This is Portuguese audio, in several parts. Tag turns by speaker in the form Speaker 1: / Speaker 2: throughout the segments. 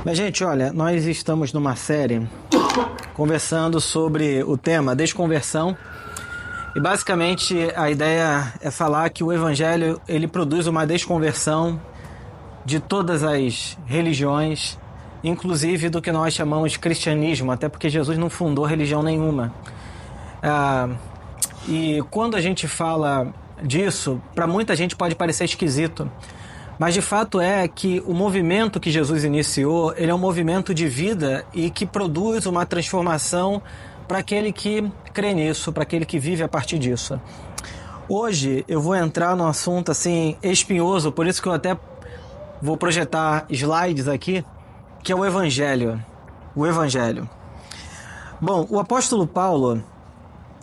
Speaker 1: Mas, gente, olha, nós estamos numa série conversando sobre o tema desconversão. E basicamente a ideia é falar que o Evangelho ele produz uma desconversão de todas as religiões, inclusive do que nós chamamos de cristianismo, até porque Jesus não fundou religião nenhuma. E quando a gente fala disso, para muita gente pode parecer esquisito, mas de fato é que o movimento que Jesus iniciou, ele é um movimento de vida e que produz uma transformação para aquele que crê nisso, para aquele que vive a partir disso. Hoje eu vou entrar num assunto assim espinhoso, por isso que eu até vou projetar slides aqui, que é o Evangelho. O Evangelho. Bom, o apóstolo Paulo,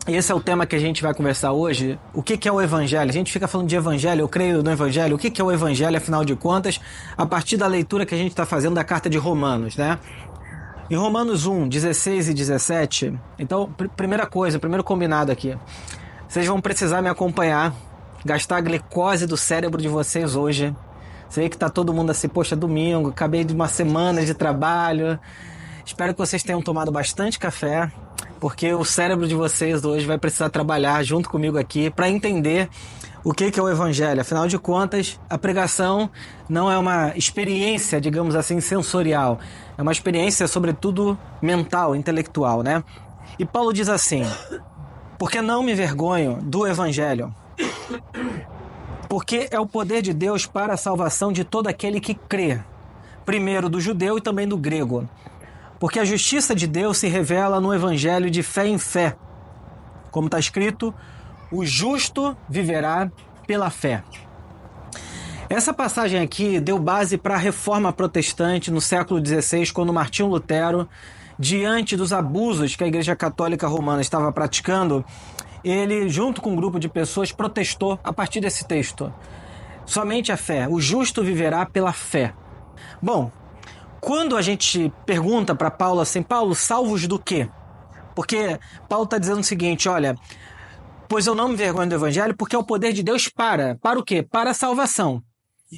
Speaker 1: esse é o tema que a gente vai conversar hoje. O que é o Evangelho? A gente fica falando de Evangelho, eu creio no Evangelho. O que é o Evangelho, afinal de contas, a partir da leitura que a gente está fazendo da carta de Romanos, né? Em Romanos 1, 16 e 17, então, primeira coisa, primeiro combinado aqui, vocês vão precisar me acompanhar, gastar a glicose do cérebro de vocês hoje. Sei que tá todo mundo assim, poxa, domingo, acabei de uma semana de trabalho, espero que vocês tenham tomado bastante café, porque o cérebro de vocês hoje vai precisar trabalhar junto comigo aqui para entender o que é o Evangelho. Afinal de contas, a pregação não é uma experiência, digamos assim, sensorial. É uma experiência, sobretudo, mental, intelectual, né? E Paulo diz assim: porque não me envergonho do Evangelho, porque é o poder de Deus para a salvação de todo aquele que crê, primeiro do judeu e também do grego. Porque a justiça de Deus se revela no Evangelho de fé em fé. Como está escrito, o justo viverá pela fé. Essa passagem aqui deu base para a reforma protestante no século XVI, quando Martinho Lutero, diante dos abusos que a Igreja Católica Romana estava praticando, ele, junto com um grupo de pessoas, protestou a partir desse texto. Somente a fé, o justo viverá pela fé. Bom, quando a gente pergunta para Paulo assim, Paulo, salvos do quê? Porque Paulo está dizendo o seguinte, olha, pois eu não me envergonho do Evangelho, porque é o poder de Deus para o quê? Para a salvação.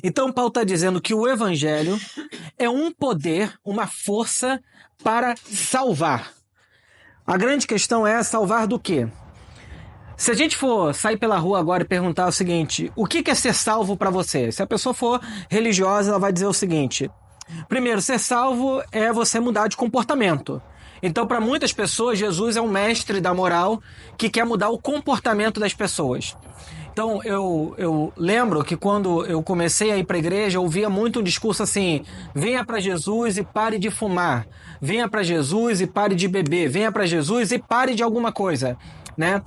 Speaker 1: Então Paulo está dizendo que o Evangelho é um poder, uma força para salvar. A grande questão é salvar do quê? Se a gente for sair pela rua agora e perguntar o seguinte, o que é ser salvo para você? Se a pessoa for religiosa, ela vai dizer o seguinte, primeiro, ser salvo é você mudar de comportamento. Então, para muitas pessoas, Jesus é um mestre da moral que quer mudar o comportamento das pessoas. Então, eu lembro que quando eu comecei a ir para a igreja, eu ouvia muito um discurso assim, venha para Jesus e pare de fumar, venha para Jesus e pare de beber, venha para Jesus e pare de alguma coisa, né?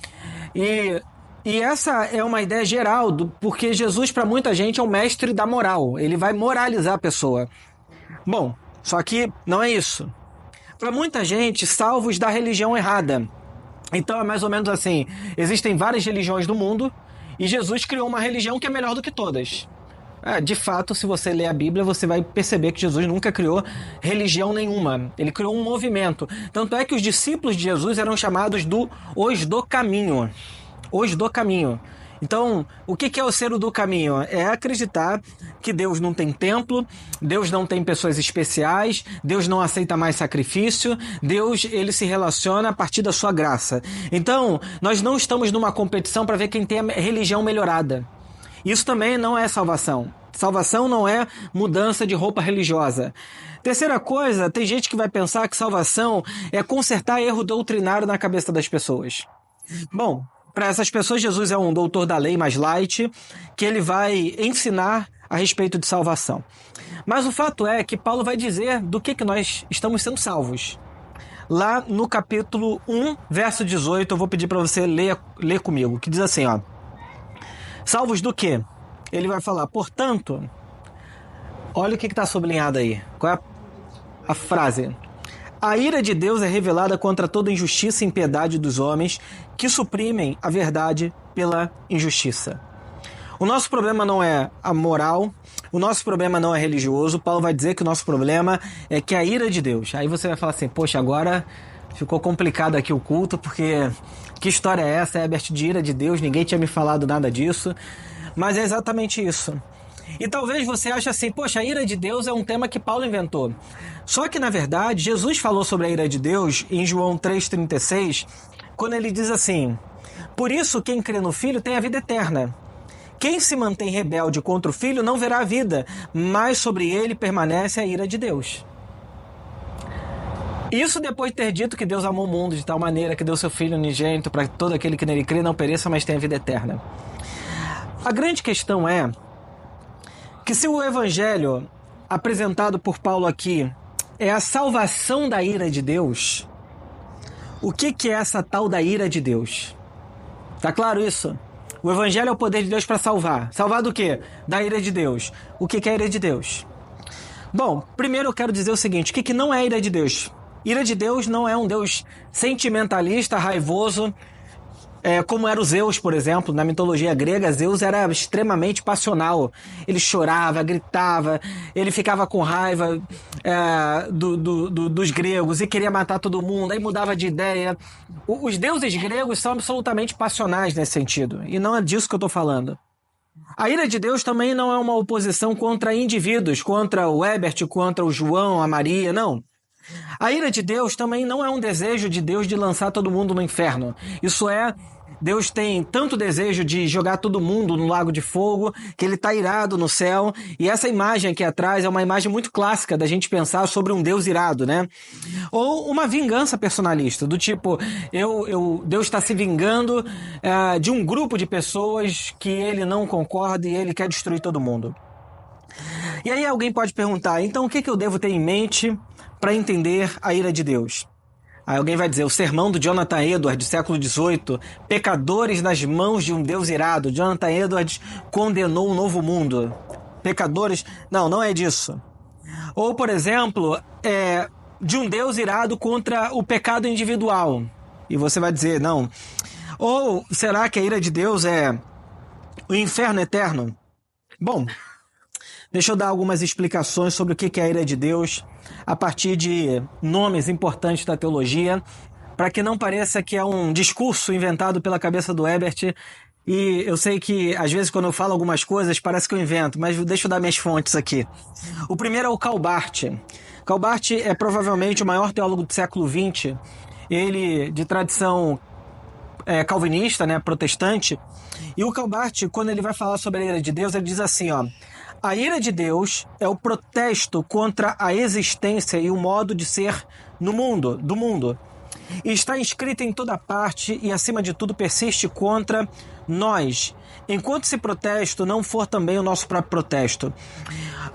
Speaker 1: E essa é uma ideia geral, porque Jesus, para muita gente, é o mestre da moral, ele vai moralizar a pessoa. Bom, só que não é isso. Para muita gente, salvos da religião errada. Então é mais ou menos assim, existem várias religiões do mundo e Jesus criou uma religião que é melhor do que todas. De fato, se você ler a Bíblia, você vai perceber que Jesus nunca criou religião nenhuma. Ele criou um movimento. Tanto é que os discípulos de Jesus eram chamados os do caminho. Os do caminho. Então, o que é o ser do caminho? É acreditar que Deus não tem templo, Deus não tem pessoas especiais, Deus não aceita mais sacrifício, Deus ele se relaciona a partir da sua graça. Então, nós não estamos numa competição para ver quem tem a religião melhorada. Isso também não é salvação. Salvação não é mudança de roupa religiosa. Terceira coisa, tem gente que vai pensar que salvação é consertar erro doutrinário na cabeça das pessoas. Bom, para essas pessoas, Jesus é um doutor da lei mais light, que ele vai ensinar a respeito de salvação. Mas o fato é que Paulo vai dizer do que nós estamos sendo salvos. Lá no capítulo 1, verso 18, eu vou pedir para você ler comigo, que diz assim, ó. Salvos do quê? Ele vai falar, portanto, olha o que está sublinhado aí. Qual é a frase? A ira de Deus é revelada contra toda injustiça e impiedade dos homens que suprimem a verdade pela injustiça. O nosso problema não é a moral, o nosso problema não é religioso. Paulo vai dizer que o nosso problema é que a ira de Deus. Aí você vai falar assim, poxa, agora ficou complicado aqui o culto, porque que história é essa, Herbert, de ira de Deus? Ninguém tinha me falado nada disso. Mas é exatamente isso. E talvez você ache assim, poxa, a ira de Deus é um tema que Paulo inventou. Só que, na verdade, Jesus falou sobre a ira de Deus em João 3,36, quando ele diz assim: por isso quem crê no Filho tem a vida eterna. Quem se mantém rebelde contra o Filho não verá a vida, mas sobre ele permanece a ira de Deus. Isso depois de ter dito que Deus amou o mundo de tal maneira que deu seu Filho unigênito para todo aquele que nele crê não pereça, mas tenha vida eterna. A grande questão é que se o evangelho apresentado por Paulo aqui é a salvação da ira de Deus, o que é essa tal da ira de Deus? Tá claro isso? O evangelho é o poder de Deus para salvar. Salvar do quê? Da ira de Deus. O que é a ira de Deus? Bom, primeiro eu quero dizer o seguinte, o que não é a ira de Deus? Ira de Deus não é um Deus sentimentalista, raivoso, como era o Zeus, por exemplo. Na mitologia grega, Zeus era extremamente passional. Ele chorava, gritava, ele ficava com raiva dos gregos e queria matar todo mundo, aí mudava de ideia. Os deuses gregos são absolutamente passionais nesse sentido, e não é disso que eu estou falando. A ira de Deus também não é uma oposição contra indivíduos, contra o Herbert, contra o João, a Maria, não. A ira de Deus também não é um desejo de Deus de lançar todo mundo no inferno. Isso é, Deus tem tanto desejo de jogar todo mundo no lago de fogo, que ele está irado no céu. E essa imagem aqui atrás é uma imagem muito clássica da gente pensar sobre um Deus irado, né? Ou uma vingança personalista, do tipo, Deus está se vingando de um grupo de pessoas que ele não concorda e ele quer destruir todo mundo. E aí alguém pode perguntar, então o que eu devo ter em mente para entender a ira de Deus? Aí alguém vai dizer, o sermão do Jonathan Edwards, do século XVIII, pecadores nas mãos de um Deus irado. Jonathan Edwards condenou um novo mundo. Pecadores... Não é disso. Ou, por exemplo, de um Deus irado contra o pecado individual. E você vai dizer, não. Ou será que a ira de Deus é o inferno eterno? Bom, deixa eu dar algumas explicações sobre o que é a ira de Deus a partir de nomes importantes da teologia, para que não pareça que é um discurso inventado pela cabeça do Herbert. E eu sei que, às vezes, quando eu falo algumas coisas, parece que eu invento, mas deixa eu dar minhas fontes aqui. O primeiro é o Karl Barth. Karl Barth é provavelmente o maior teólogo do século XX, ele de tradição calvinista, né, protestante. E o Karl Barth, quando ele vai falar sobre a ira de Deus, ele diz assim, ó: a ira de Deus é o protesto contra a existência e o modo de ser do mundo. E está inscrita em toda parte e, acima de tudo, persiste contra nós, enquanto esse protesto não for também o nosso próprio protesto.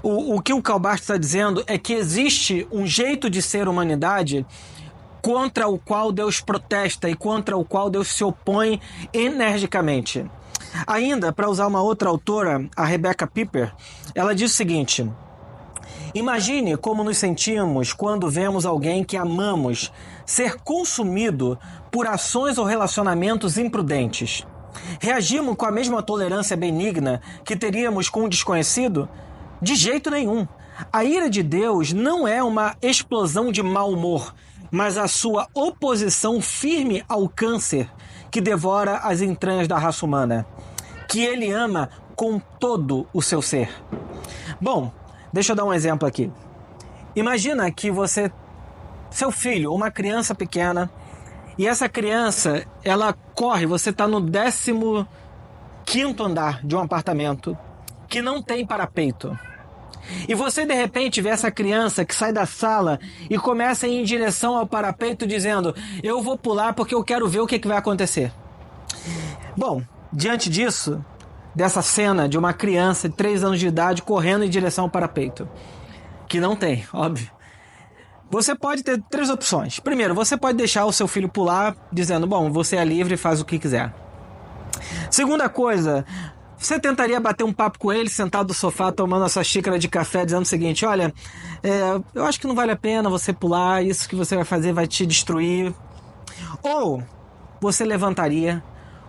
Speaker 1: O que o Karl Barth está dizendo é que existe um jeito de ser humanidade contra o qual Deus protesta e contra o qual Deus se opõe energicamente. Ainda, para usar uma outra autora, a Rebecca Piper, ela diz o seguinte: imagine como nos sentimos quando vemos alguém que amamos ser consumido por ações ou relacionamentos imprudentes. Reagimos com a mesma tolerância benigna que teríamos com um desconhecido? De jeito nenhum. A ira de Deus não é uma explosão de mau humor, mas a sua oposição firme ao câncer que devora as entranhas da raça humana, que ele ama com todo o seu ser. Bom, deixa eu dar um exemplo aqui. Imagina que seu filho, uma criança pequena, e essa criança, ela corre, você está no 15º andar de um apartamento que não tem parapeito. E você, de repente, vê essa criança que sai da sala e começa a ir em direção ao parapeito dizendo: eu vou pular porque eu quero ver o que vai acontecer. Bom, diante disso, dessa cena de uma criança de 3 anos de idade correndo em direção ao parapeito, que não tem, óbvio, você pode ter 3 opções. Primeiro, você pode deixar o seu filho pular dizendo: bom, você é livre e faz o que quiser. Segunda coisa, você tentaria bater um papo com ele, sentado no sofá, tomando a sua xícara de café, dizendo o seguinte: olha, eu acho que não vale a pena você pular, isso que você vai fazer vai te destruir. Ou você levantaria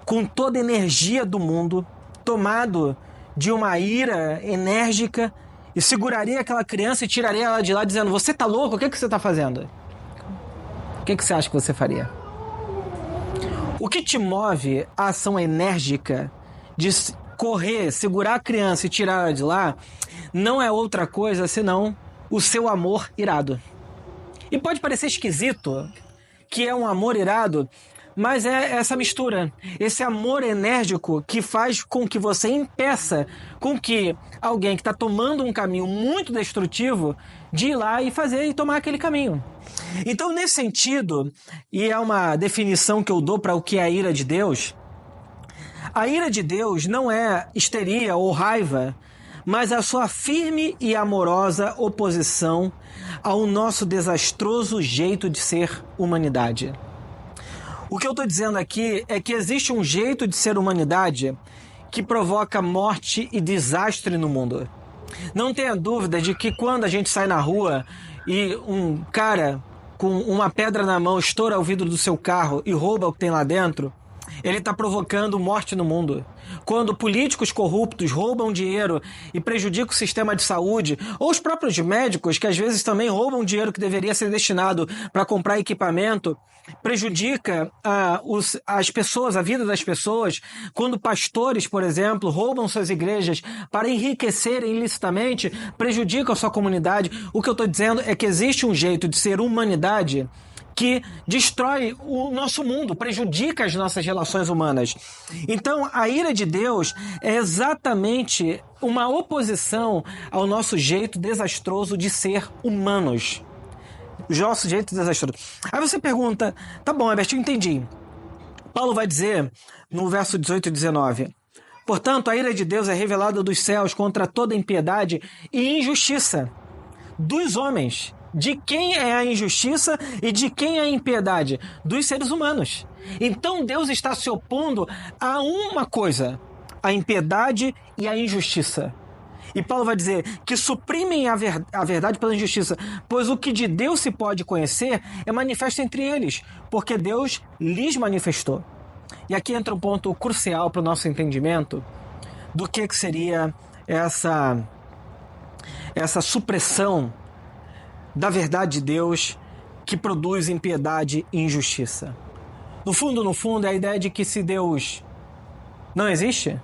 Speaker 1: com toda a energia do mundo, tomado de uma ira enérgica, e seguraria aquela criança e tiraria ela de lá dizendo: você tá louco? O que você tá fazendo? O que você acha que você faria? O que te move a ação enérgica de correr, segurar a criança e tirar ela de lá, não é outra coisa senão o seu amor irado. E pode parecer esquisito que é um amor irado, mas é essa mistura, esse amor enérgico que faz com que você impeça com que alguém que está tomando um caminho muito destrutivo de ir lá e tomar aquele caminho. Então, nesse sentido, e é uma definição que eu dou para o que é a ira de Deus, a ira de Deus não é histeria ou raiva, mas a sua firme e amorosa oposição ao nosso desastroso jeito de ser humanidade. O que eu estou dizendo aqui é que existe um jeito de ser humanidade que provoca morte e desastre no mundo. Não tenha dúvida de que quando a gente sai na rua e um cara com uma pedra na mão estoura o vidro do seu carro e rouba o que tem lá dentro, ele está provocando morte no mundo. Quando políticos corruptos roubam dinheiro e prejudicam o sistema de saúde, ou os próprios médicos, que às vezes também roubam dinheiro que deveria ser destinado para comprar equipamento, prejudica as pessoas, a vida das pessoas. Quando pastores, por exemplo, roubam suas igrejas para enriquecerem ilicitamente, prejudicam a sua comunidade. O que eu estou dizendo é que existe um jeito de ser humanidade que destrói o nosso mundo, prejudica as nossas relações humanas. Então, a ira de Deus é exatamente uma oposição ao nosso jeito desastroso de ser humanos. O nosso jeito desastroso. Aí você pergunta, tá bom, Herbert, eu entendi. Paulo vai dizer, no verso 18 e 19, portanto, a ira de Deus é revelada dos céus contra toda impiedade e injustiça dos homens. De quem é a injustiça e de quem é a impiedade? Dos seres humanos. Então Deus está se opondo a uma coisa, a impiedade e a injustiça. E Paulo vai dizer que suprimem a verdade pela injustiça, pois o que de Deus se pode conhecer é manifesto entre eles, porque Deus lhes manifestou. E aqui entra um ponto crucial para o nosso entendimento do que seria essa supressão da verdade de Deus que produz impiedade e injustiça. No fundo, é a ideia de que se Deus não existe,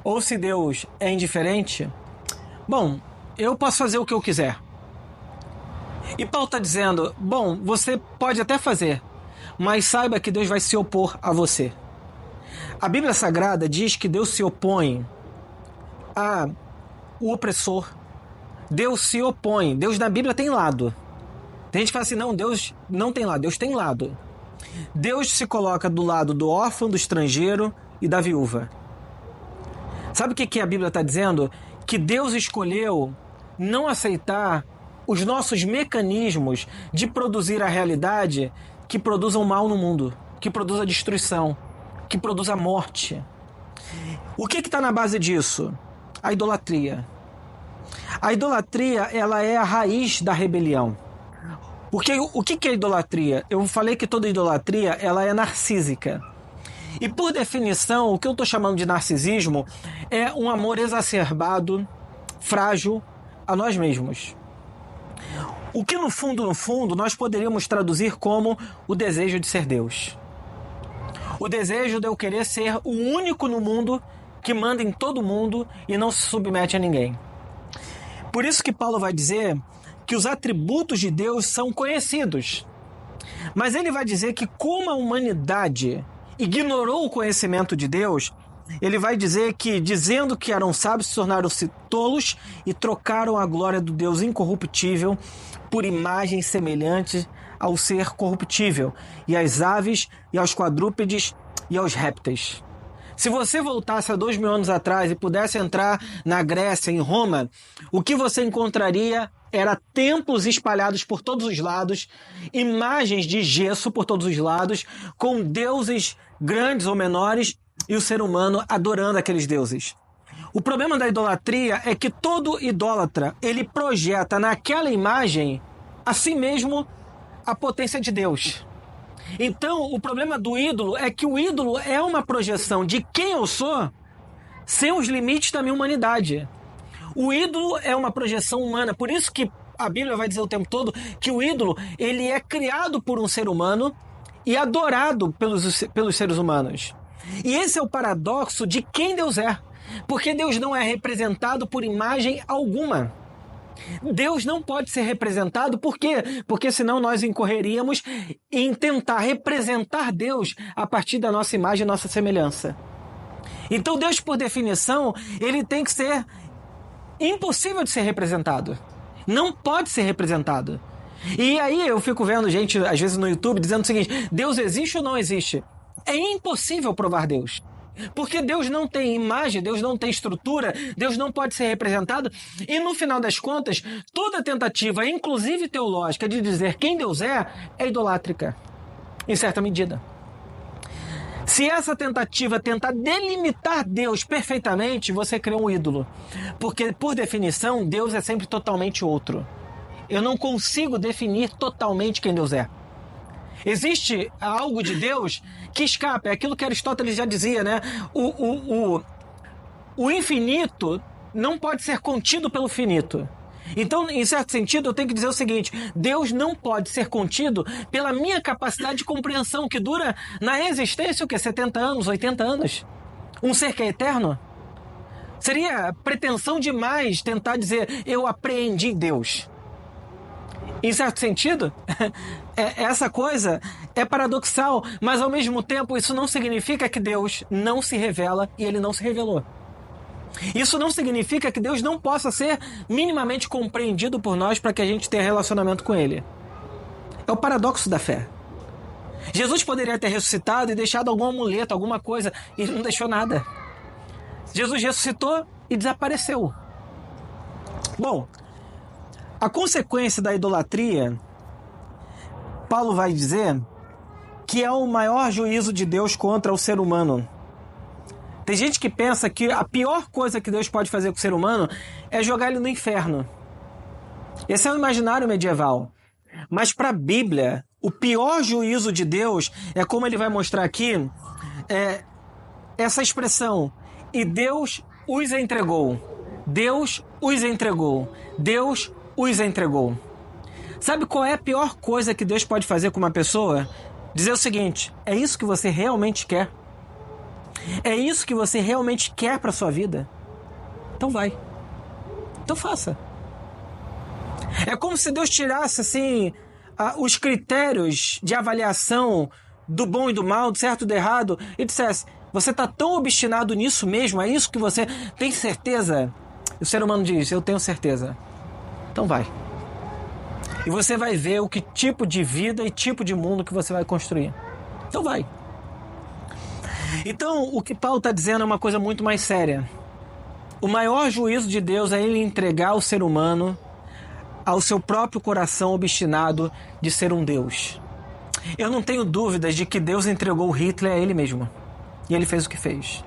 Speaker 1: ou se Deus é indiferente, bom, eu posso fazer o que eu quiser. E Paulo está dizendo, bom, você pode até fazer, mas saiba que Deus vai se opor a você. A Bíblia Sagrada diz que Deus se opõe ao opressor. Deus se opõe. Deus na Bíblia tem lado. Tem gente que fala assim, não, Deus não tem lado. Deus tem lado. Deus se coloca do lado do órfão, do estrangeiro e da viúva. Sabe o que a Bíblia está dizendo? Que Deus escolheu não aceitar os nossos mecanismos de produzir a realidade que produzam mal no mundo, que produza destruição, que produza morte. O que está na base disso? A idolatria. A idolatria, ela é a raiz da rebelião. Porque o que é idolatria? Eu falei que toda idolatria, ela é narcísica. E por definição, o que eu estou chamando de narcisismo é um amor exacerbado, frágil a nós mesmos. O que no fundo, nós poderíamos traduzir como o desejo de ser Deus. O desejo de eu querer ser o único no mundo que manda em todo mundo e não se submete a ninguém. Por isso que Paulo vai dizer que os atributos de Deus são conhecidos. Mas ele vai dizer que como a humanidade ignorou o conhecimento de Deus, ele vai dizer que, dizendo que eram sábios, se tornaram-se tolos e trocaram a glória do Deus incorruptível por imagens semelhantes ao ser corruptível, e às aves, e aos quadrúpedes, e aos répteis. Se você voltasse a 2000 anos atrás e pudesse entrar na Grécia, em Roma, o que você encontraria era templos espalhados por todos os lados, imagens de gesso por todos os lados, com deuses grandes ou menores e o ser humano adorando aqueles deuses. O problema da idolatria é que todo idólatra, ele projeta naquela imagem a si mesmo a potência de Deus. Então, o problema do ídolo é que o ídolo é uma projeção de quem eu sou sem os limites da minha humanidade. O ídolo é uma projeção humana, por isso que a Bíblia vai dizer o tempo todo que o ídolo, ele é criado por um ser humano e adorado pelos seres humanos. E esse é o paradoxo de quem Deus é. Porque Deus não é representado por imagem alguma. Deus não pode ser representado, por quê? Porque senão nós incorreríamos em tentar representar Deus a partir da nossa imagem e nossa semelhança. Então Deus, por definição, ele tem que ser impossível de ser representado. Não pode ser representado. E aí eu fico vendo gente, às vezes no YouTube, dizendo o seguinte: Deus existe ou não existe? É impossível provar Deus. Porque Deus não tem imagem, Deus não tem estrutura, Deus não pode ser representado. E no final das contas, toda tentativa, inclusive teológica, de dizer quem Deus é idolátrica, em certa medida. Se essa tentativa tentar delimitar Deus perfeitamente, você cria um ídolo. Porque, por definição, Deus é sempre totalmente outro. Eu não consigo definir totalmente quem Deus é. Existe algo de Deus que escapa. É aquilo que Aristóteles já dizia, né? O infinito não pode ser contido pelo finito. Então, em certo sentido, eu tenho que dizer o seguinte: Deus não pode ser contido pela minha capacidade de compreensão, que dura na existência, o quê? 70 anos, 80 anos? Um ser que é eterno? Seria pretensão demais tentar dizer, eu apreendi Deus. Em certo sentido, essa coisa é paradoxal, mas ao mesmo tempo isso não significa que Deus não se revela e ele não se revelou. Isso não significa que Deus não possa ser minimamente compreendido por nós para que a gente tenha relacionamento com ele. É o paradoxo da fé. Jesus poderia ter ressuscitado e deixado algum amuleto, alguma coisa, e não deixou nada. Jesus ressuscitou e desapareceu. Bom, a consequência da idolatria, Paulo vai dizer que é o maior juízo de Deus contra o ser humano. Tem gente que pensa que a pior coisa que Deus pode fazer com o ser humano é jogar ele no inferno. Esse é o imaginário medieval. Mas para a Bíblia, o pior juízo de Deus é, como ele vai mostrar aqui, essa expressão: e Deus os entregou. Deus os entregou. Deus os entregou. Sabe qual é a pior coisa que Deus pode fazer com uma pessoa? Dizer o seguinte: é isso que você realmente quer? É isso que você realmente quer para sua vida? Então vai. Então faça. É como se Deus tirasse assim os critérios de avaliação do bom e do mal, do certo e do errado, e dissesse: você está tão obstinado nisso mesmo? É isso que você tem certeza? E o ser humano diz: eu tenho certeza. Então vai. E você vai ver o que tipo de vida e tipo de mundo que você vai construir. Então vai. Então, o que Paulo está dizendo é uma coisa muito mais séria. O maior juízo de Deus é ele entregar o ser humano ao seu próprio coração obstinado de ser um Deus. Eu não tenho dúvidas de que Deus entregou Hitler a ele mesmo. E ele fez o que fez.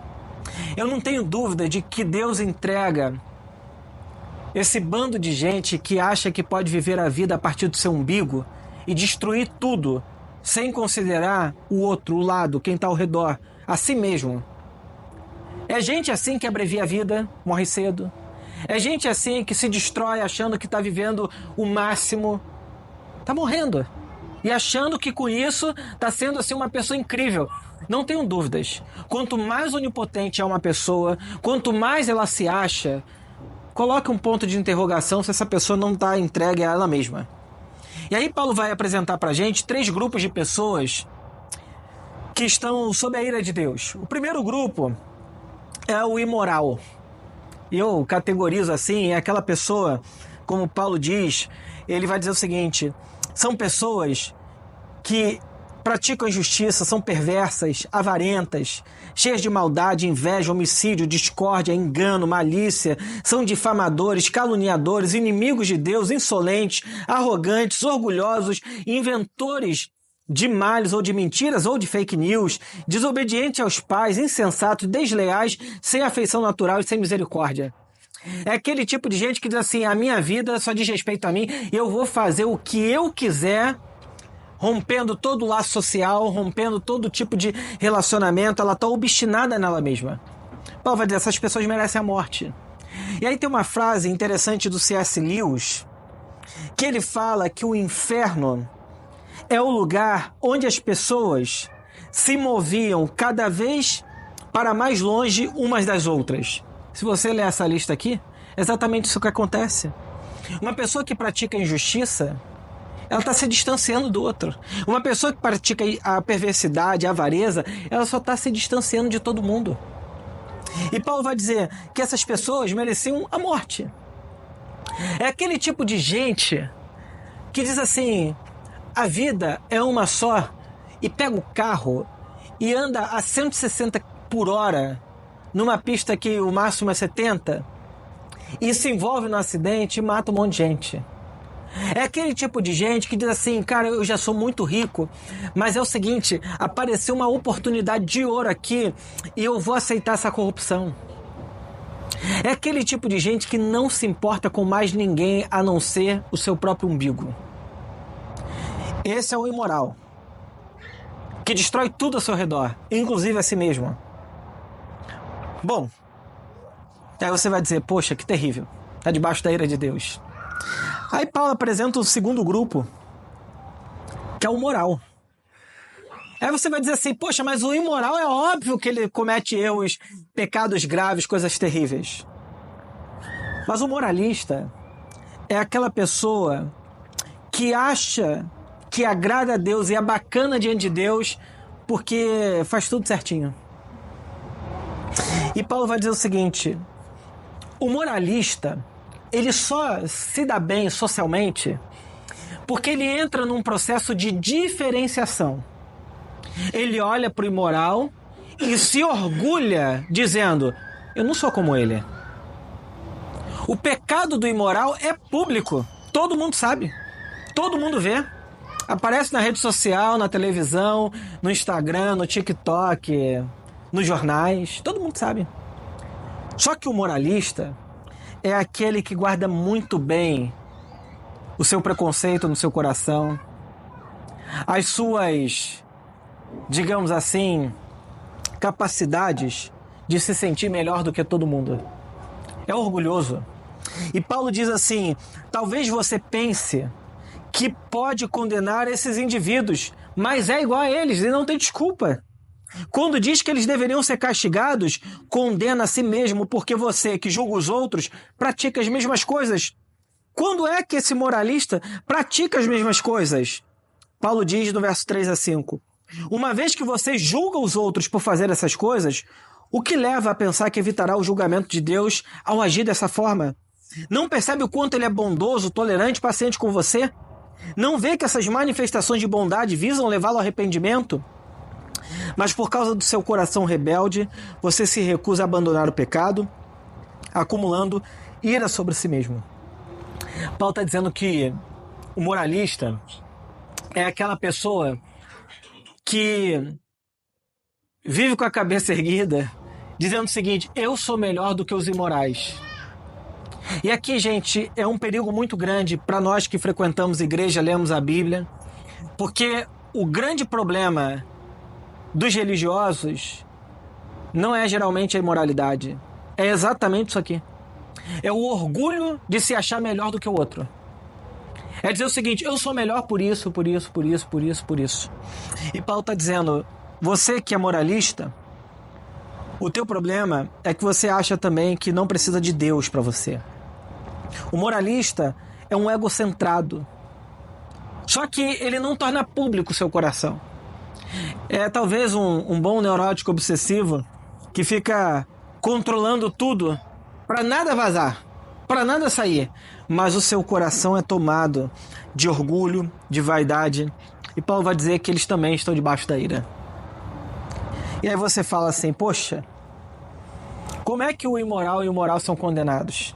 Speaker 1: Eu não tenho dúvida de que Deus entrega esse bando de gente que acha que pode viver a vida a partir do seu umbigo e destruir tudo, sem considerar o outro, o lado, quem está ao redor, a si mesmo. É gente assim que abrevia a vida, morre cedo. É gente assim que se destrói achando que está vivendo o máximo, está morrendo. E achando que com isso está sendo assim uma pessoa incrível. Não tenho dúvidas. Quanto mais onipotente é uma pessoa, quanto mais ela se acha, coloque um ponto de interrogação se essa pessoa não está entregue a ela mesma. E aí Paulo vai apresentar para a gente 3 grupos de pessoas que estão sob a ira de Deus. O primeiro grupo é o imoral. Eu categorizo assim, é aquela pessoa, como Paulo diz, ele vai dizer o seguinte: são pessoas que praticam injustiça, são perversas, avarentas, cheias de maldade, inveja, homicídio, discórdia, engano, malícia, são difamadores, caluniadores, inimigos de Deus, insolentes, arrogantes, orgulhosos, inventores de males ou de mentiras ou de fake news, desobedientes aos pais, insensatos, desleais, sem afeição natural e sem misericórdia. É aquele tipo de gente que diz assim: a minha vida só diz respeito a mim, eu vou fazer o que eu quiser, rompendo todo o laço social, rompendo todo tipo de relacionamento. Ela está obstinada nela mesma. Paulo vai dizer: essas pessoas merecem a morte. E aí tem uma frase interessante do C.S. Lewis, que ele fala que o inferno é o lugar onde as pessoas se moviam cada vez para mais longe umas das outras. Se você ler essa lista aqui, é exatamente isso que acontece. Uma pessoa que pratica injustiça, ela está se distanciando do outro. Uma pessoa que pratica a perversidade, a avareza, ela só está se distanciando de todo mundo. E Paulo vai dizer que essas pessoas mereciam a morte. É aquele tipo de gente que diz assim, a vida é uma só, e pega o carro e anda a 160 por hora numa pista que o máximo é 70 e se envolve no acidente e mata um monte de gente. É aquele tipo de gente que diz assim, cara, eu já sou muito rico, mas é o seguinte, apareceu uma oportunidade de ouro aqui e eu vou aceitar essa corrupção. É aquele tipo de gente que não se importa com mais ninguém a não ser o seu próprio umbigo. Esse é o imoral, que destrói tudo ao seu redor, inclusive a si mesmo. Bom, aí você vai dizer, poxa, que terrível, está debaixo da ira de Deus. Aí Paulo apresenta o segundo grupo, que é o moral. Aí você vai dizer assim, poxa, mas o imoral é óbvio que ele comete erros, pecados graves, coisas terríveis. Mas o moralista é aquela pessoa que acha que agrada a Deus e é bacana diante de Deus porque faz tudo certinho. E Paulo vai dizer o seguinte, o moralista, ele só se dá bem socialmente porque ele entra num processo de diferenciação. Ele olha para o imoral e se orgulha dizendo, eu não sou como ele. O pecado do imoral é público, todo mundo sabe, todo mundo vê. Aparece na rede social, na televisão, no Instagram, no TikTok, nos jornais, todo mundo sabe. Só que o moralista é aquele que guarda muito bem o seu preconceito no seu coração, as suas, digamos assim, capacidades de se sentir melhor do que todo mundo. É orgulhoso. E Paulo diz assim, talvez você pense que pode condenar esses indivíduos, mas é igual a eles e não tem desculpa. Quando diz que eles deveriam ser castigados, condena a si mesmo, porque você, que julga os outros, pratica as mesmas coisas. Quando é que esse moralista pratica as mesmas coisas? Paulo diz no verso 3 a 5, uma vez que você julga os outros por fazer essas coisas, o que leva a pensar que evitará o julgamento de Deus ao agir dessa forma? Não percebe o quanto ele é bondoso, tolerante, paciente com você? Não vê que essas manifestações de bondade visam levá-lo ao arrependimento? Mas por causa do seu coração rebelde, você se recusa a abandonar o pecado, acumulando ira sobre si mesmo. Paulo está dizendo que o moralista é aquela pessoa que vive com a cabeça erguida, dizendo o seguinte, eu sou melhor do que os imorais. E aqui, gente, é um perigo muito grande para nós que frequentamos igreja, lemos a Bíblia, porque o grande problema dos religiosos não é geralmente a imoralidade, é exatamente isso aqui. É o orgulho de se achar melhor do que o outro. É dizer o seguinte, eu sou melhor por isso, por isso, por isso, por isso, por isso. E Paulo está dizendo, você que é moralista, o teu problema é que você acha também que não precisa de Deus para você. O moralista é um egocentrado. Só que ele não torna público o seu coração. É talvez um bom neurótico obsessivo que fica controlando tudo para nada vazar, para nada sair. Mas o seu coração é tomado de orgulho, de vaidade. E Paulo vai dizer que eles também estão debaixo da ira. E aí você fala assim, poxa, como é que o imoral e o moral são condenados?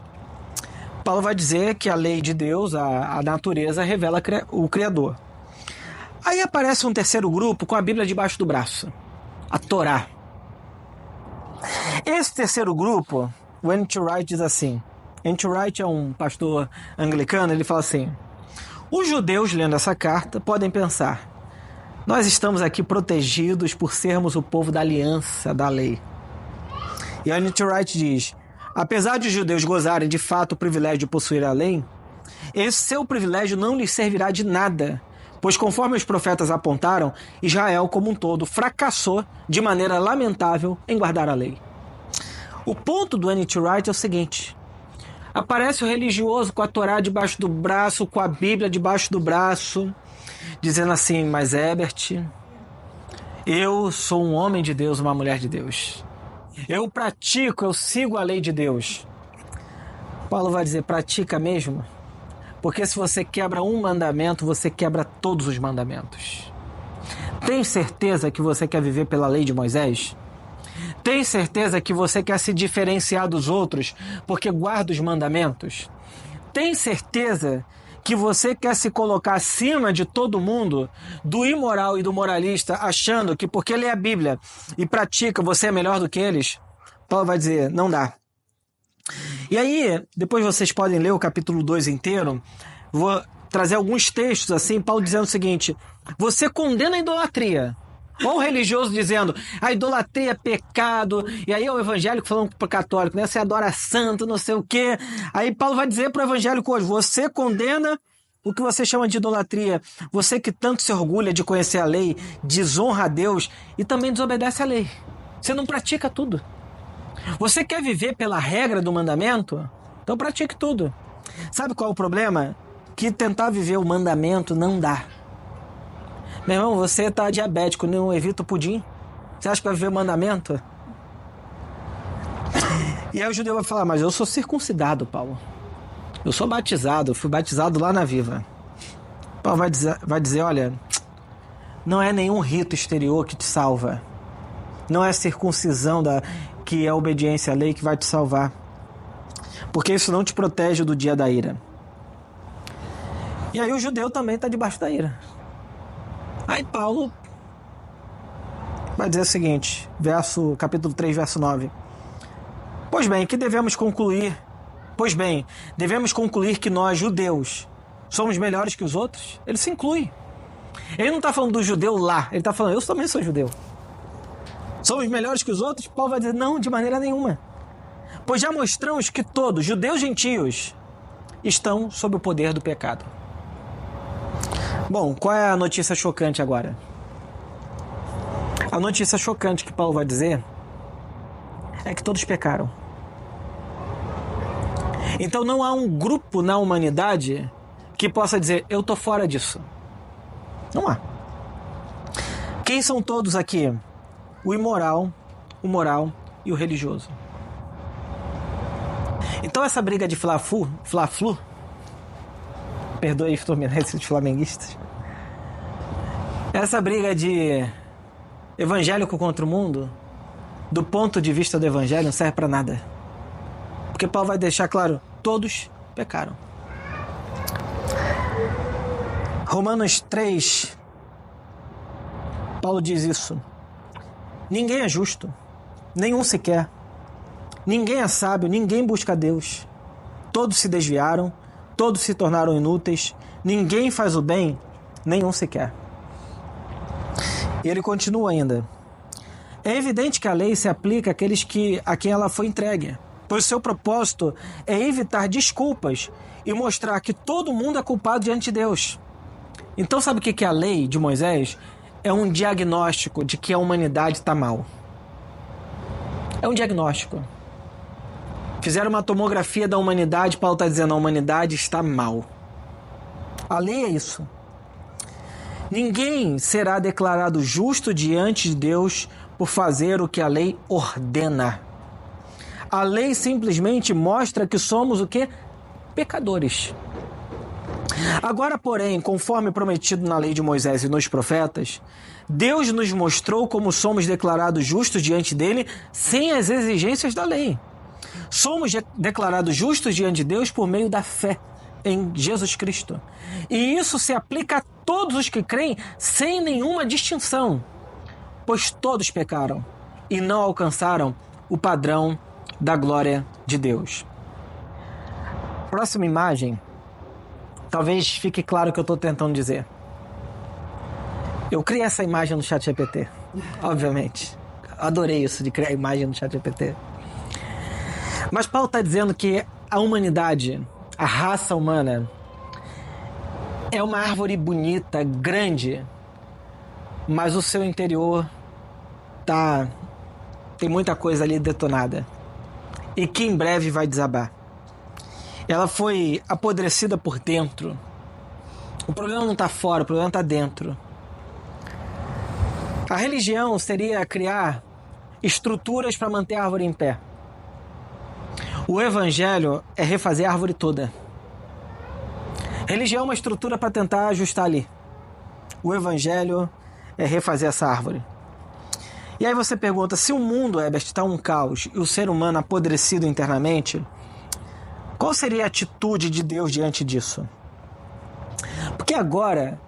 Speaker 1: Paulo vai dizer que a lei de Deus, a natureza, revela o Criador. Aí aparece um terceiro grupo com a Bíblia debaixo do braço, a Torá. Esse terceiro grupo, o N.T. Wright diz assim, N.T. Wright é um pastor anglicano, ele fala assim, os judeus lendo essa carta podem pensar, nós estamos aqui protegidos por sermos o povo da aliança, da lei. E N.T. Wright diz, apesar de os judeus gozarem de fato o privilégio de possuir a lei, esse seu privilégio não lhes servirá de nada, pois conforme os profetas apontaram, Israel como um todo fracassou de maneira lamentável em guardar a lei. O ponto do N.T. Wright é o seguinte: aparece o religioso com a Torá debaixo do braço, com a Bíblia debaixo do braço, dizendo assim: mas Herbert, eu sou um homem de Deus, uma mulher de Deus. Eu pratico, eu sigo a lei de Deus. Paulo vai dizer: pratica mesmo? Porque se você quebra um mandamento, você quebra todos os mandamentos. Tem certeza que você quer viver pela lei de Moisés? Tem certeza que você quer se diferenciar dos outros porque guarda os mandamentos? Tem certeza que você quer se colocar acima de todo mundo, do imoral e do moralista, achando que porque lê a Bíblia e pratica, você é melhor do que eles? Paulo vai dizer: não dá. E aí, depois vocês podem ler o capítulo 2 inteiro, vou trazer alguns textos assim, Paulo dizendo o seguinte: você condena a idolatria. Ou o religioso dizendo: a idolatria é pecado, e aí é o evangélico falando para o católico, né? Você adora santo, não sei o quê. Aí Paulo vai dizer para o evangélico hoje: você condena o que você chama de idolatria. Você que tanto se orgulha de conhecer a lei, desonra a Deus e também desobedece a lei. Você não pratica tudo. Você quer viver pela regra do mandamento? Então pratique tudo. Sabe qual é o problema? Que tentar viver o mandamento não dá. Meu irmão, você está diabético, não evita o pudim? Você acha que vai viver o mandamento? E aí o judeu vai falar: mas eu sou circuncidado, Paulo. Eu sou batizado, fui batizado lá na Viva. Paulo vai dizer: olha, não é nenhum rito exterior que te salva. Não é a circuncisão que é a obediência à lei que vai te salvar. Porque isso não te protege do dia da ira. E aí o judeu também está debaixo da ira. Aí Paulo vai dizer o seguinte, capítulo 3, verso 9. Pois bem, devemos concluir que nós, judeus, somos melhores que os outros? Ele se inclui. Ele não está falando do judeu lá, ele está falando: eu também sou judeu. Somos melhores que os outros? Paulo vai dizer: não, de maneira nenhuma. Pois já mostramos que todos, judeus e gentios, estão sob o poder do pecado. Bom, qual é a notícia chocante agora? A notícia chocante que Paulo vai dizer é que todos pecaram. Então não há um grupo na humanidade que possa dizer: eu tô fora disso. Não há. Quem são todos aqui? O imoral, o moral e o religioso. Então essa briga de Fla-Flu, perdoe os fluminenses de flamenguistas, essa briga de evangélico contra o mundo, do ponto de vista do evangelho, não serve para nada. Porque Paulo vai deixar claro: todos pecaram. Romanos 3, Paulo diz isso: ninguém é justo, nenhum sequer. Ninguém é sábio, ninguém busca Deus. Todos se desviaram, todos se tornaram inúteis. Ninguém faz o bem, nenhum sequer. E ele continua ainda: é evidente que a lei se aplica àqueles a quem ela foi entregue, pois seu propósito é evitar desculpas e mostrar que todo mundo é culpado diante de Deus. Então sabe o que é a lei de Moisés? É um diagnóstico de que a humanidade está mal. É um diagnóstico. Fizeram uma tomografia da humanidade, Paulo está dizendo: a humanidade está mal. A lei é isso. Ninguém será declarado justo diante de Deus por fazer o que a lei ordena. A lei simplesmente mostra que somos o quê? Pecadores. Agora, porém, conforme prometido na lei de Moisés e nos profetas, Deus nos mostrou como somos declarados justos diante dele sem as exigências da lei. Somos declarados justos diante de Deus por meio da fé em Jesus Cristo. E isso se aplica a todos os que creem sem nenhuma distinção, pois todos pecaram e não alcançaram o padrão da glória de Deus. Próxima imagem. Talvez fique claro o que eu estou tentando dizer. Eu criei essa imagem no ChatGPT, obviamente. Adorei isso de criar imagem no ChatGPT. Mas Paulo está dizendo que a humanidade, a raça humana, é uma árvore bonita, grande, mas o seu interior tem muita coisa ali detonada. e que em breve vai desabar. Ela foi apodrecida por dentro. O problema não está fora, o problema está dentro. A religião seria criar estruturas para manter a árvore em pé. O evangelho é refazer a árvore toda. Religião é uma estrutura para tentar ajustar ali. O evangelho é refazer essa árvore. E aí você pergunta, se o mundo, Herbert, está um caos e o ser humano apodrecido internamente, qual seria a atitude de Deus diante disso? Porque agora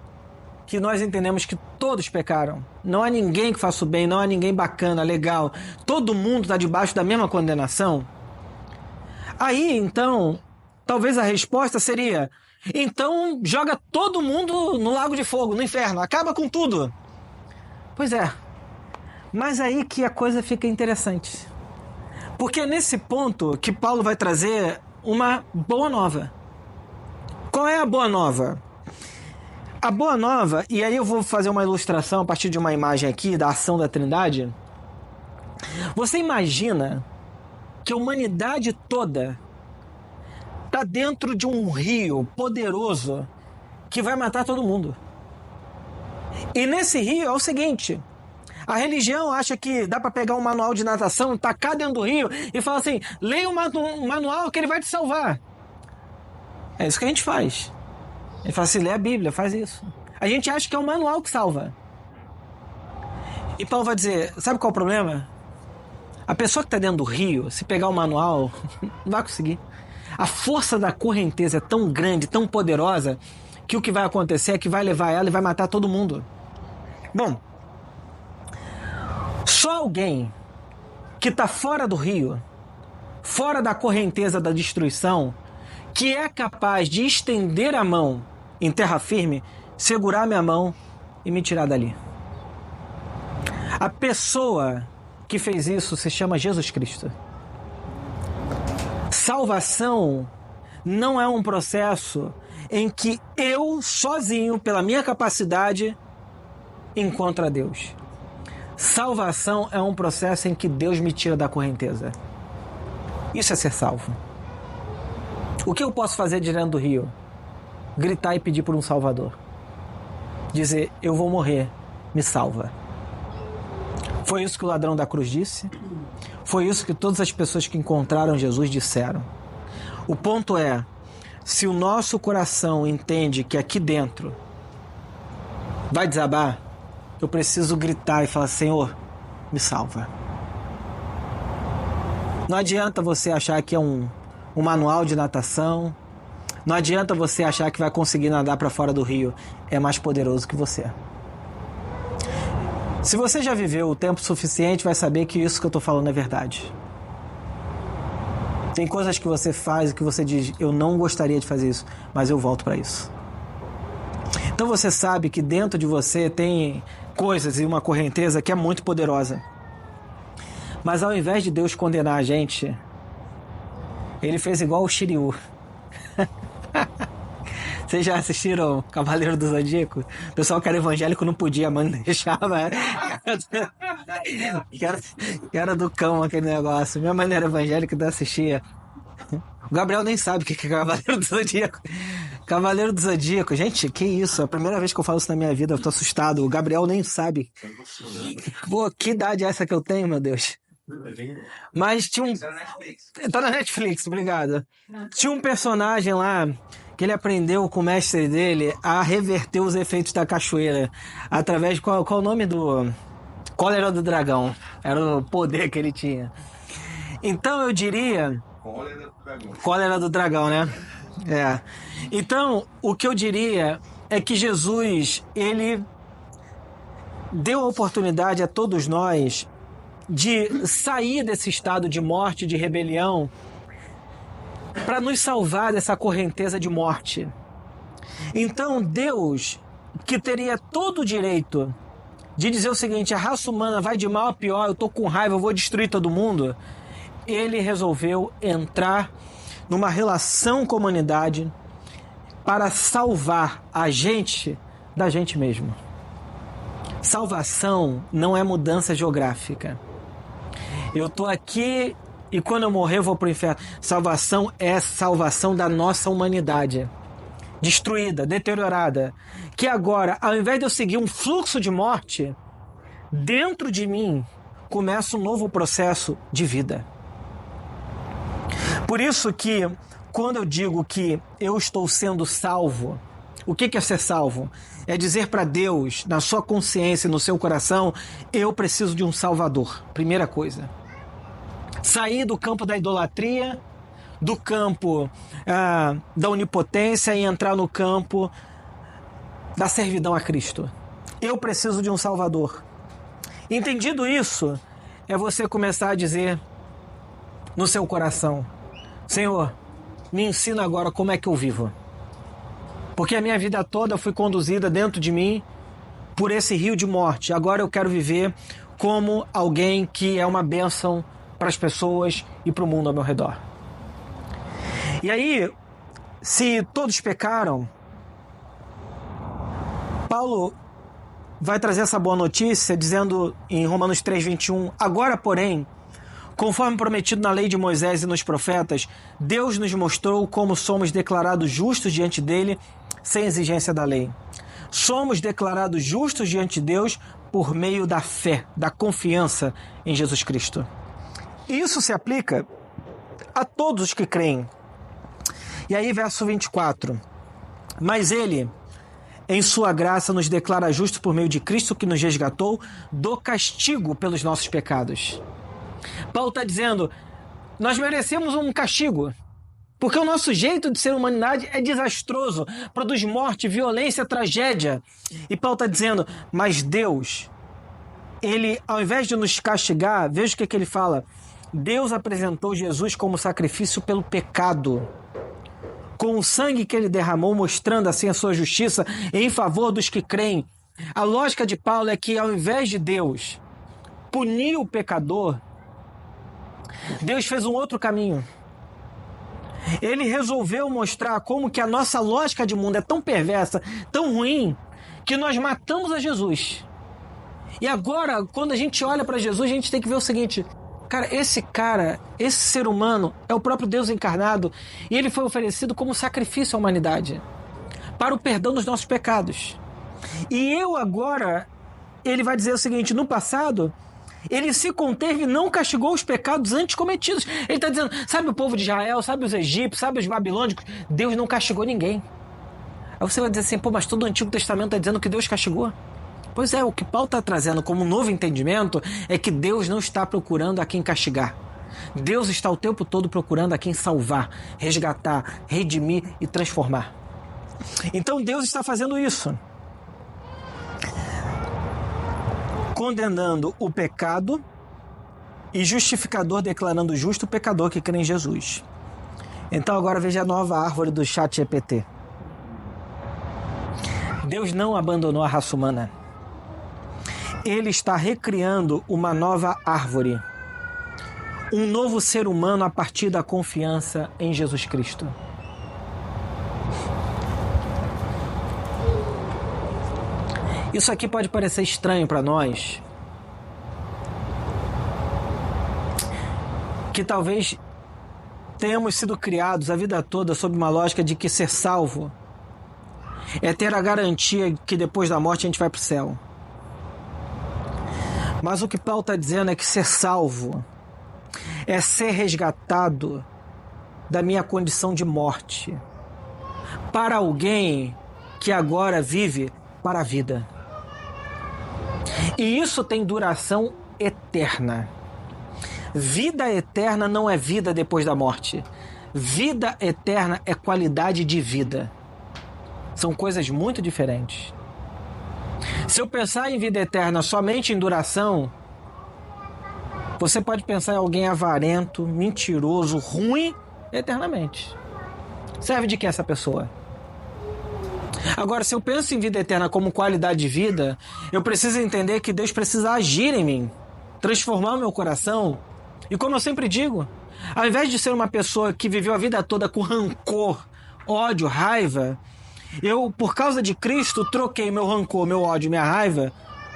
Speaker 1: que nós entendemos que todos pecaram, não há ninguém que faça o bem, não há ninguém bacana, legal, todo mundo está debaixo da mesma condenação, aí então, talvez a resposta seria, então joga todo mundo no lago de fogo, no inferno, acaba com tudo. Pois é, mas aí que a coisa fica interessante. Porque é nesse ponto que Paulo vai trazer uma boa nova. Qual é a boa nova? A boa nova, e aí eu vou fazer uma ilustração a partir de uma imagem aqui da ação da Trindade. Você imagina que a humanidade toda está dentro de um rio poderoso que vai matar todo mundo. E nesse rio é o seguinte: a religião acha que dá para pegar um manual de natação, tacar dentro do rio e falar assim, leia o manual que ele vai te salvar. É isso que a gente faz. Ele fala assim, lê a Bíblia, faz isso. A gente acha que é o manual que salva. E Paulo vai dizer, sabe qual é o problema? A pessoa que está dentro do rio, se pegar o manual, não vai conseguir. A força da correnteza é tão grande, tão poderosa, que o que vai acontecer é que vai levar ela e vai matar todo mundo. Bom, só alguém que está fora do rio, fora da correnteza da destruição, que é capaz de estender a mão em terra firme, segurar minha mão e me tirar dali. A pessoa que fez isso se chama Jesus Cristo. Salvação não é um processo em que eu, sozinho, pela minha capacidade, encontro a Deus. Salvação é um processo em que Deus me tira da correnteza. Isso é ser salvo. O que eu posso fazer diante do rio? Gritar e pedir por um salvador. Dizer, eu vou morrer, me salva. Foi isso que o ladrão da cruz disse. Foi isso que todas as pessoas que encontraram Jesus disseram. O ponto é, se o nosso coração entende que aqui dentro vai desabar, eu preciso gritar e falar, Senhor, me salva. Não adianta você achar que é um manual de natação. Não adianta você achar que vai conseguir nadar para fora do rio. É mais poderoso que você. Se você já viveu o tempo suficiente, vai saber que isso que eu estou falando é verdade. Tem coisas que você faz e que você diz, eu não gostaria de fazer isso, mas eu volto para isso. Então você sabe que dentro de você tem coisas e uma correnteza que é muito poderosa. Mas ao invés de Deus condenar a gente, Ele fez igual o Shiryu. Vocês já assistiram Cavaleiro do Zodíaco? O pessoal que era evangélico não podia, a mãe deixava. Que era do cão aquele negócio. Minha mãe não era evangélica, não assistia. O Gabriel nem sabe o que é Cavaleiro do Zodíaco. Cavaleiro do Zodíaco. Gente, que isso? É a primeira vez que eu falo isso na minha vida. Eu tô assustado. O Gabriel nem sabe. Pô, que idade é essa que eu tenho, meu Deus? Mas tinha um... Tá na Netflix, obrigado. Tinha um personagem lá que ele aprendeu com o mestre dele a reverter os efeitos da cachoeira através de... Qual o nome do... Cólera do Dragão. Era o poder que ele tinha. Então eu diria... Cólera do Dragão, né? É. Então, o que eu diria é que Jesus, ele deu a oportunidade a todos nós de sair desse estado de morte, de rebelião, para nos salvar dessa correnteza de morte. Então, Deus, que teria todo o direito de dizer o seguinte, a raça humana vai de mal a pior, eu tô com raiva, eu vou destruir todo mundo, ele resolveu entrar numa relação com a humanidade para salvar a gente da gente mesmo. Salvação não é mudança geográfica. Eu tô aqui e quando eu morrer eu vou para o inferno. Salvação é salvação da nossa humanidade, destruída, deteriorada, que agora, ao invés de eu seguir um fluxo de morte, dentro de mim começa um novo processo de vida. Por isso que, quando eu digo que eu estou sendo salvo, o que é ser salvo? É dizer para Deus, na sua consciência e no seu coração, eu preciso de um Salvador. Primeira coisa. Sair do campo da idolatria, do campo da onipotência e entrar no campo da servidão a Cristo. Eu preciso de um Salvador. Entendido isso, é você começar a dizer no seu coração: Senhor, me ensina agora como é que eu vivo. Porque a minha vida toda fui conduzida dentro de mim por esse rio de morte. Agora eu quero viver como alguém que é uma bênção para as pessoas e para o mundo ao meu redor. E aí, se todos pecaram, Paulo vai trazer essa boa notícia dizendo em Romanos 3:21, agora, porém, conforme prometido na lei de Moisés e nos profetas, Deus nos mostrou como somos declarados justos diante dele sem exigência da lei. Somos declarados justos diante de Deus por meio da fé, da confiança em Jesus Cristo. E isso se aplica a todos os que creem. E aí, verso 24. Mas ele, em sua graça, nos declara justos por meio de Cristo, que nos resgatou do castigo pelos nossos pecados. Paulo está dizendo, nós merecemos um castigo, porque o nosso jeito de ser humanidade é desastroso, produz morte, violência, tragédia. E Paulo está dizendo, mas Deus, ele, ao invés de nos castigar, veja o que ele fala, Deus apresentou Jesus como sacrifício pelo pecado, com o sangue que ele derramou, mostrando assim a sua justiça em favor dos que creem. A lógica de Paulo é que, ao invés de Deus punir o pecador, Deus fez um outro caminho. Ele resolveu mostrar como que a nossa lógica de mundo é tão perversa, tão ruim, que nós matamos a Jesus. E agora, quando a gente olha para Jesus, a gente tem que ver o seguinte, esse ser humano é o próprio Deus encarnado, e ele foi oferecido como sacrifício à humanidade, para o perdão dos nossos pecados. E eu agora, ele vai dizer o seguinte, no passado, ele se conteve e não castigou os pecados antes cometidos. Ele está dizendo, sabe o povo de Israel, sabe os egípcios, sabe os babilônicos? Deus não castigou ninguém. Aí você vai dizer assim, mas todo o Antigo Testamento está dizendo que Deus castigou. Pois é, o que Paulo está trazendo como um novo entendimento é que Deus não está procurando a quem castigar. Deus está o tempo todo procurando a quem salvar, resgatar, redimir e transformar. Então Deus está fazendo isso. Condenando o pecado e justificador declarando justo o pecador que crê em Jesus. Então agora veja a nova árvore do ChatGPT. Deus não abandonou a raça humana. Ele está recriando uma nova árvore. Um novo ser humano a partir da confiança em Jesus Cristo. Isso aqui pode parecer estranho para nós, que talvez tenhamos sido criados a vida toda sob uma lógica de que ser salvo é ter a garantia que depois da morte a gente vai para o céu. Mas o que Paulo está dizendo é que ser salvo é ser resgatado da minha condição de morte para alguém que agora vive para a vida. E isso tem duração eterna. Vida eterna não é vida depois da morte. Vida eterna é qualidade de vida. São coisas muito diferentes. Se eu pensar em vida eterna somente em duração, você pode pensar em alguém avarento, mentiroso, ruim eternamente. Serve de que essa pessoa? Agora, se eu penso em vida eterna como qualidade de vida, eu preciso entender que Deus precisa agir em mim, transformar o meu coração. E como eu sempre digo, ao invés de ser uma pessoa que viveu a vida toda com rancor, ódio, raiva, eu, por causa de Cristo, troquei meu rancor, meu ódio, minha raiva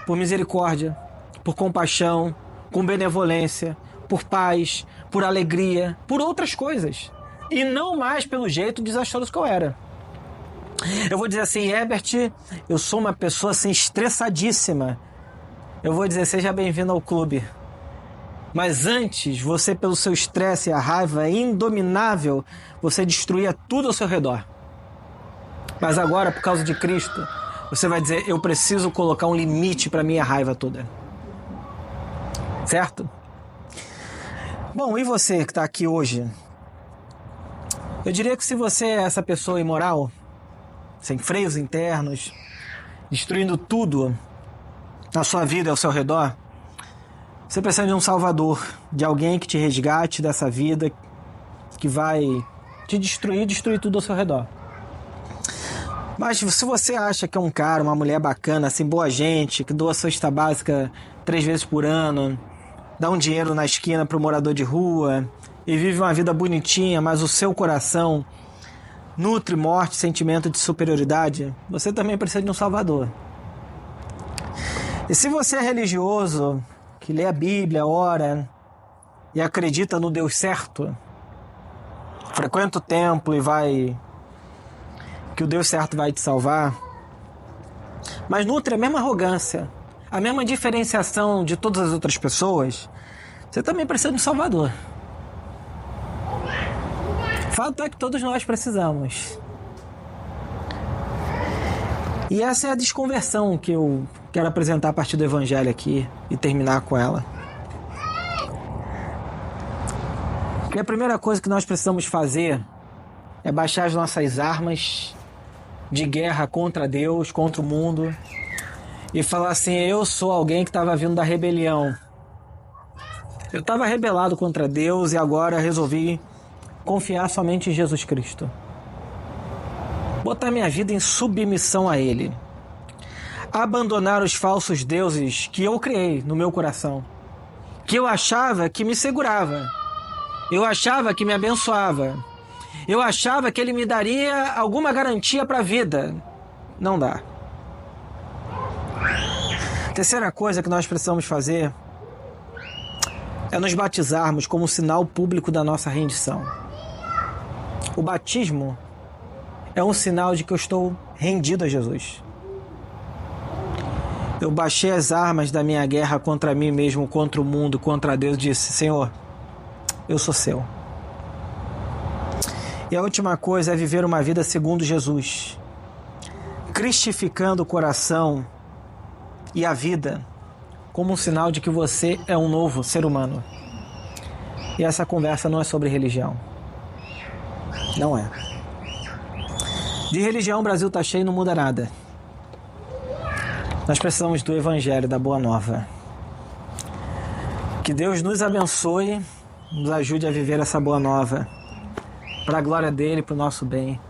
Speaker 1: por misericórdia, por compaixão, com benevolência, por paz, por alegria, por outras coisas. E não mais pelo jeito desastroso que eu era. Eu vou dizer assim, Herbert, eu sou uma pessoa assim estressadíssima. Eu vou dizer, seja bem-vindo ao clube. Mas antes, você pelo seu estresse e a raiva indominável, você destruía tudo ao seu redor. Mas agora, por causa de Cristo, você vai dizer, eu preciso colocar um limite para minha raiva toda. Certo? Bom, e você que está aqui hoje? Eu diria que se você é essa pessoa imoral, sem freios internos, destruindo tudo na sua vida e ao seu redor, você precisa de um salvador, de alguém que te resgate dessa vida que vai te destruir tudo ao seu redor. Mas se você acha que é um cara, uma mulher bacana, assim, boa gente, que doa cesta básica 3 vezes por ano, dá um dinheiro na esquina para o morador de rua e vive uma vida bonitinha, mas o seu coração nutre morte, sentimento de superioridade, você também precisa de um salvador. E se você é religioso, que lê a Bíblia, ora e acredita no Deus certo, frequenta o templo e que o Deus certo vai te salvar, mas nutre a mesma arrogância, a mesma diferenciação de todas as outras pessoas, você também precisa de um salvador. Fato é que todos nós precisamos. E essa é a desconversão que eu quero apresentar a partir do Evangelho aqui e terminar com ela. E a primeira coisa que nós precisamos fazer é baixar as nossas armas de guerra contra Deus, contra o mundo, e falar assim, eu sou alguém que estava vindo da rebelião. Eu estava rebelado contra Deus e agora resolvi confiar somente em Jesus Cristo. Botar minha vida em submissão a Ele. Abandonar os falsos deuses que eu criei no meu coração. Que eu achava que me segurava. Eu achava que me abençoava. Eu achava que Ele me daria alguma garantia para a vida. Não dá. Terceira coisa que nós precisamos fazer é nos batizarmos como sinal público da nossa rendição. O batismo é um sinal de que eu estou rendido a Jesus. Eu baixei as armas da minha guerra contra mim mesmo, contra o mundo, contra Deus, e disse, Senhor, eu sou seu. E a última coisa é viver uma vida segundo Jesus, cristificando o coração e a vida como um sinal de que você é um novo ser humano. E essa conversa não é sobre religião. Não é. De religião o Brasil está cheio e não muda nada. Nós precisamos do Evangelho, da Boa Nova. Que Deus nos abençoe, nos ajude a viver essa Boa Nova, para a glória dele, para o nosso bem.